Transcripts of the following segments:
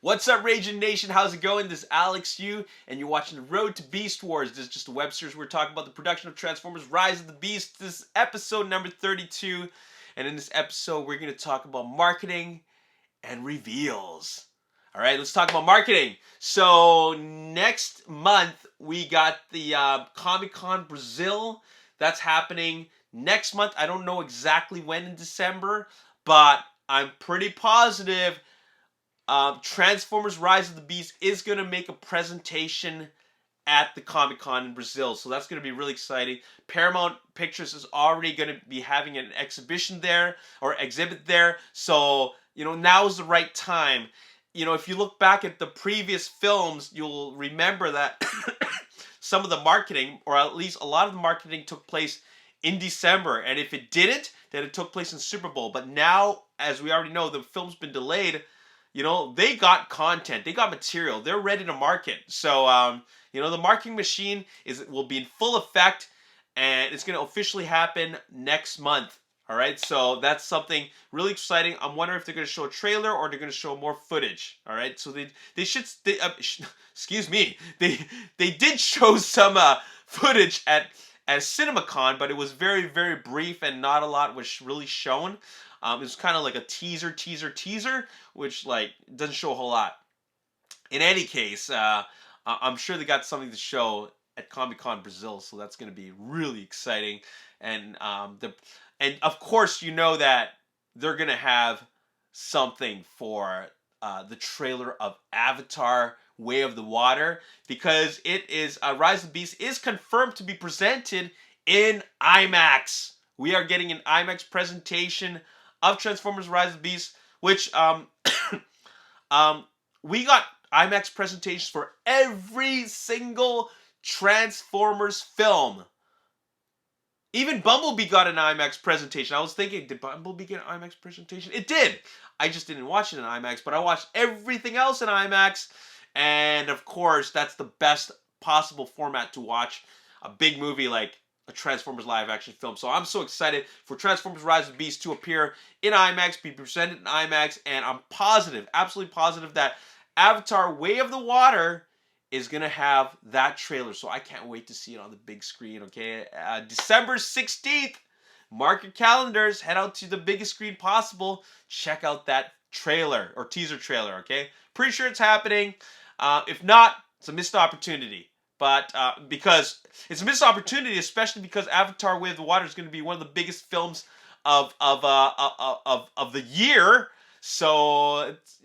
What's up, Ragin Nation? How's it going? This is Alex Yu, and you're watching The Road to Beast Wars. This is just a web series. We're talking about the production of Transformers Rise of the Beast. This is episode number 32, and in this episode, we're going to talk about marketing and reveals. All right, let's talk about marketing. So next month, we got the Comic-Con Brazil. That's happening next month. I don't know exactly when in December, but I'm pretty positive Transformers Rise of the Beast is going to make a presentation at the Comic-Con in Brazil. So that's going to be really exciting. Paramount Pictures is already going to be having an exhibition there, or exhibit there. So, now is the right time. If you look back at the previous films, you'll remember that some of the marketing, or at least a lot of the marketing, took place in December. And if it didn't, then it took place in Super Bowl. But now, as we already know, the film's been delayed. They got content, they got material, they're ready to market. So, the marketing machine will be in full effect, and it's going to officially happen next month. All right, so that's something really exciting. I'm wondering if they're going to show a trailer or they're going to show more footage. All right, so excuse me, they did show some footage at CinemaCon, but it was very, very brief and not a lot was really shown. It was kind of like a teaser, which doesn't show a whole lot. In any case, I'm sure they got something to show at Comic-Con Brazil, so that's going to be really exciting. And of course, that they're going to have something for the trailer of Avatar: Way of the Water, because it is Rise of the Beast is confirmed to be presented in IMAX. We are getting an IMAX presentation of Transformers Rise of the Beast, which we got IMAX presentations for every single Transformers film. Even Bumblebee got an IMAX presentation. I was thinking, did Bumblebee get an IMAX presentation? It did. I just didn't watch it in IMAX, but I watched everything else in IMAX. And of course, that's the best possible format to watch a big movie like a Transformers live action film. So I'm so excited for Transformers Rise of the Beast to appear in IMAX, be presented in IMAX, and I'm positive, absolutely positive, that Avatar: Way of the Water is going to have that trailer. So I can't wait to see it on the big screen, okay? December 16th, mark your calendars, head out to the biggest screen possible, check out that trailer, or teaser trailer, okay? Pretty sure it's happening. If not, it's a missed opportunity. But because it's a missed opportunity, especially because Avatar: Way of the Water is going to be one of the biggest films of the year. So it's,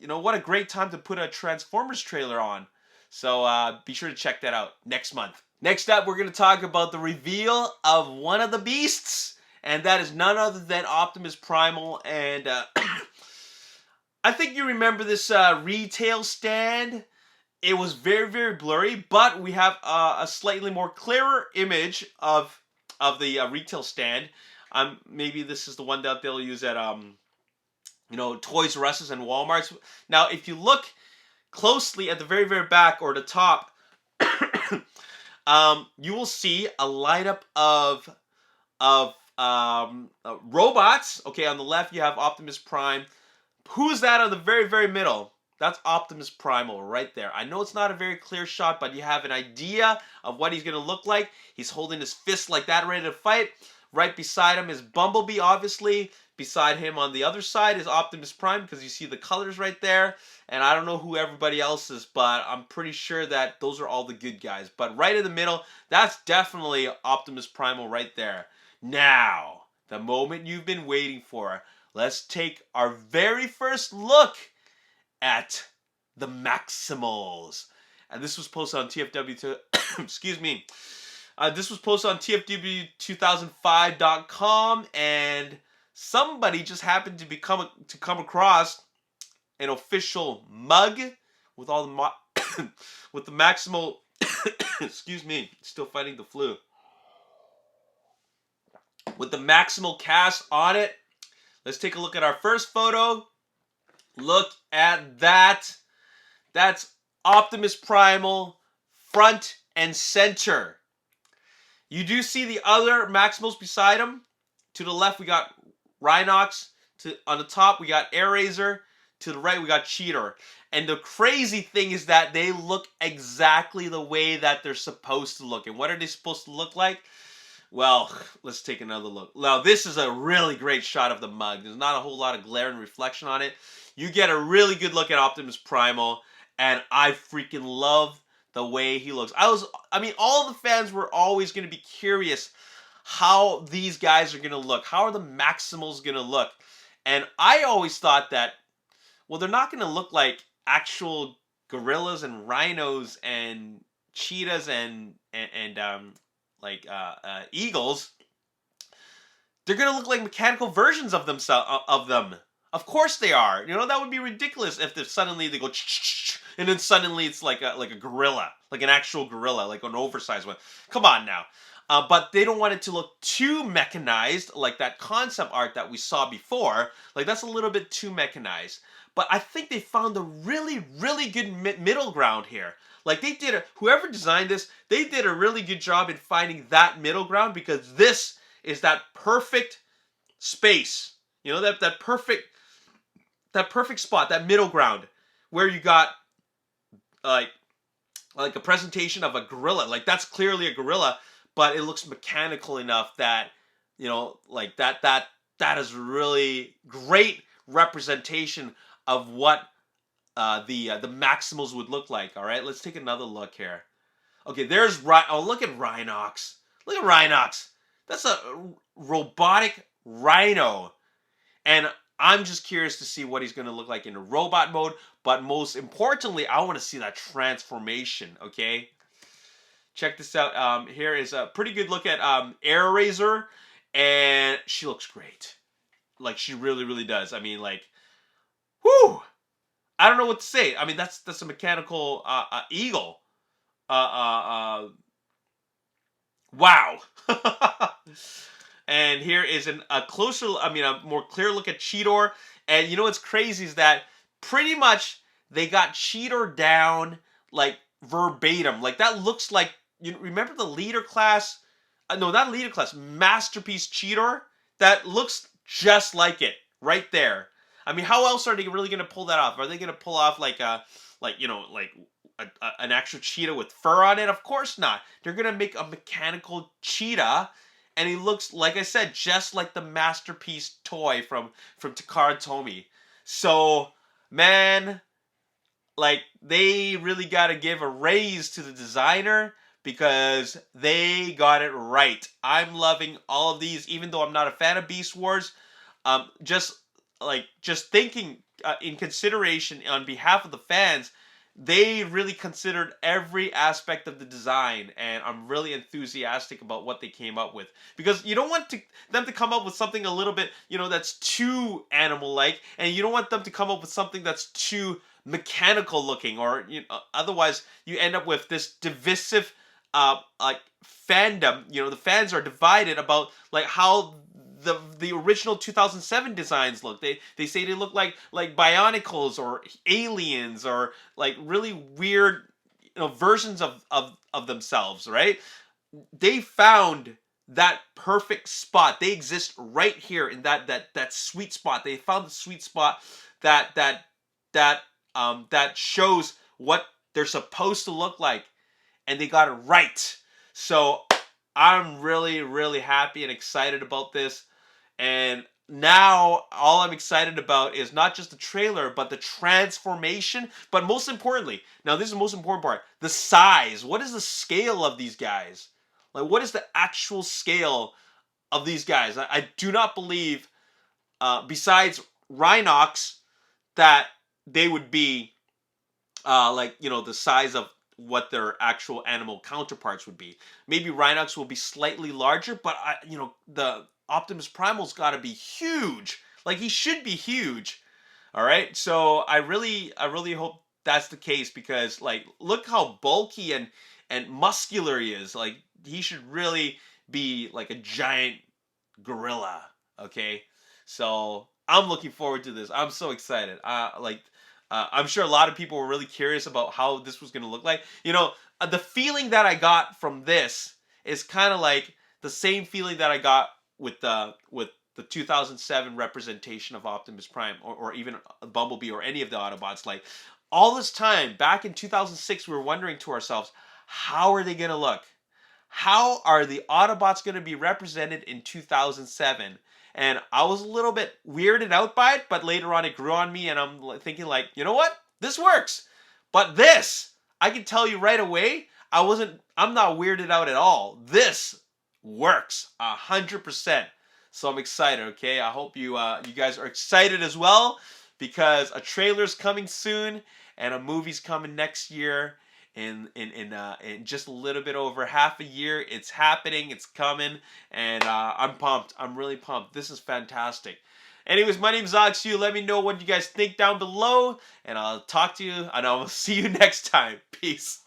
what a great time to put a Transformers trailer on. So be sure to check that out next month. Next up, we're going to talk about the reveal of one of the beasts, and that is none other than Optimus Primal. And I think you remember this retail stand. It was very, very blurry, but we have a slightly more clearer image of the retail stand. Maybe this is the one that they'll use at Toys R Us and Walmart's. Now, if you look closely at the very, very back or the top, you will see a lineup of robots. Okay, on the left you have Optimus Prime. Who's that on the very, very middle? That's Optimus Primal right there. I know it's not a very clear shot, but you have an idea of what he's going to look like. He's holding his fist like that, ready to fight. Right beside him is Bumblebee, obviously. Beside him on the other side is Optimus Prime, because you see the colors right there. And I don't know who everybody else is, but I'm pretty sure that those are all the good guys. But right in the middle, that's definitely Optimus Primal right there. Now, the moment you've been waiting for. Let's take our very first look at the Maximals. And this was posted on TFW, excuse me. This was posted on TFW2005.com, and somebody just happened to come across an official mug with all the with the Maximal excuse me, still fighting the flu. With the Maximal cast on it. Let's take a look at our first photo. Look at that. That's Optimus Primal front and center. You do see the other Maximals beside him. To the left, we got Rhinox. On the top, we got Air Razor. To the right, we got Cheetor. And the crazy thing is that they look exactly the way that they're supposed to look. And what are they supposed to look like? Well, let's take another look. Now, this is a really great shot of the mug. There's not a whole lot of glare and reflection on it. You get a really good look at Optimus Primal, and I freaking love the way he looks. I mean, all the fans were always going to be curious how these guys are going to look. How are the Maximals going to look? And I always thought that, well, they're not going to look like actual gorillas and rhinos and cheetahs and eagles. They're gonna look like mechanical versions of them. Of course they are. You know, that would be ridiculous if suddenly they go and then suddenly it's like a gorilla, like an actual gorilla, like an oversized one. Come on now. But they don't want it to look too mechanized, like that concept art that we saw before. Like, that's a little bit too mechanized. But I think they found a really, really good middle ground here. Like, whoever designed this, they did a really good job in finding that middle ground, because this is that perfect space. You know, that perfect spot, that middle ground, where you got like a presentation of a gorilla. Like, that's clearly a gorilla, but it looks mechanical enough that, you know, like that is really great representation of what the Maximals would look like. All right, let's take another look here. Okay, there's look at Rhinox. Look at Rhinox. That's a robotic rhino, and I'm just curious to see what he's going to look like in a robot mode. But most importantly, I want to see that transformation. Okay, check this out. Here is a pretty good look at Air Razor, and she looks great. Like, she really, really does. I mean, like, whoo! I don't know what to say. I mean, that's a mechanical eagle. Wow. And here is a more clear look at Cheetor. And you know what's crazy is that pretty much they got Cheetor down like verbatim. Like, that looks like, you remember the leader class? No, not leader class. Masterpiece Cheetor? That looks just like it right there. I mean, how else are they really going to pull that off? Are they going to pull off an actual cheetah with fur on it? Of course not. They're going to make a mechanical cheetah, and he looks, like I said, just like the Masterpiece toy from Takara Tomy. So, man, like, they really got to give a raise to the designer, because they got it right. I'm loving all of these, even though I'm not a fan of Beast Wars. Just thinking in consideration on behalf of the fans, they really considered every aspect of the design, and I'm really enthusiastic about what they came up with, because you don't want them to come up with something a little bit, you know, that's too animal-like, and you don't want them to come up with something that's too mechanical looking, or otherwise you end up with this divisive fandom. You know, the fans are divided about like how the original 2007 designs look. They say they look like Bionicles or aliens, or like really weird, you know, versions of themselves, right? They found that perfect spot. They exist right here in that sweet spot. They found the sweet spot that shows what they're supposed to look like, and they got it right. So I'm really, really happy and excited about this. And now all I'm excited about is not just the trailer, but the transformation. But most importantly, now this is the most important part, the size. What is the scale of these guys? Like, what is the actual scale of these guys? I do not believe, besides Rhinox, that they would be the size of what their actual animal counterparts would be. Maybe Rhinox will be slightly larger, but the Optimus Primal's got to be huge. Like, he should be huge. All right, so I really hope that's the case, because like, look how bulky and muscular he is. Like, he should really be like a giant gorilla. Okay, so I'm looking forward to this. I'm so excited. I'm sure a lot of people were really curious about how this was going to look like. You know, the feeling that I got from this is kind of like the same feeling that I got with the the 2007 representation of Optimus Prime, or even Bumblebee, or any of the Autobots. Like, all this time back in 2006, we were wondering to ourselves, how are they gonna look? How are the Autobots going to be represented in 2007? And I was a little bit weirded out by it, but later on it grew on me, and I'm thinking like, you know what? This works. But this, I can tell you right away, I'm not weirded out at all. This works 100%. So I'm excited, okay? I hope you guys are excited as well, because a trailer's coming soon and a movie's coming next year. In just a little bit over half a year. It's happening, it's coming, and I'm pumped. I'm really pumped. This is fantastic. Anyways, my name's Oxu. Let me know what you guys think down below, and I'll talk to you, and I'll see you next time. Peace.